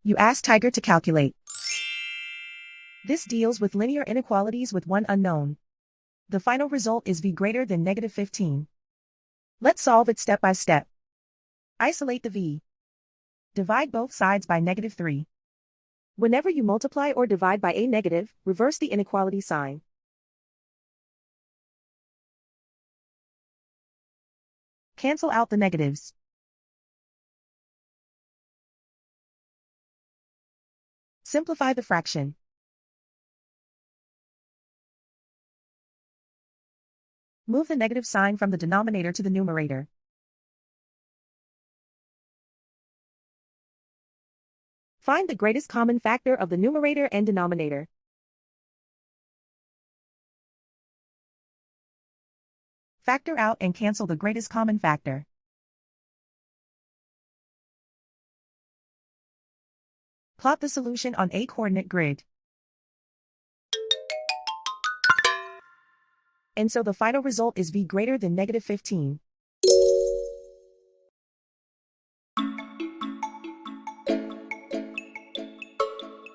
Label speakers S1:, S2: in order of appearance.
S1: You ask Tiger to calculate. This deals with linear inequalities with one unknown. The final result is v greater than -15. Let's solve it step by step. Isolate the v. Divide both sides by -3. Whenever you multiply or divide by a negative, reverse the inequality sign. Cancel out the negatives. Simplify the fraction. Move the negative sign from the denominator to the numerator. Find the greatest common factor of the numerator and denominator. Factor out and cancel the greatest common factor. Plot the solution on a coordinate grid. And so the final result is v greater than -15.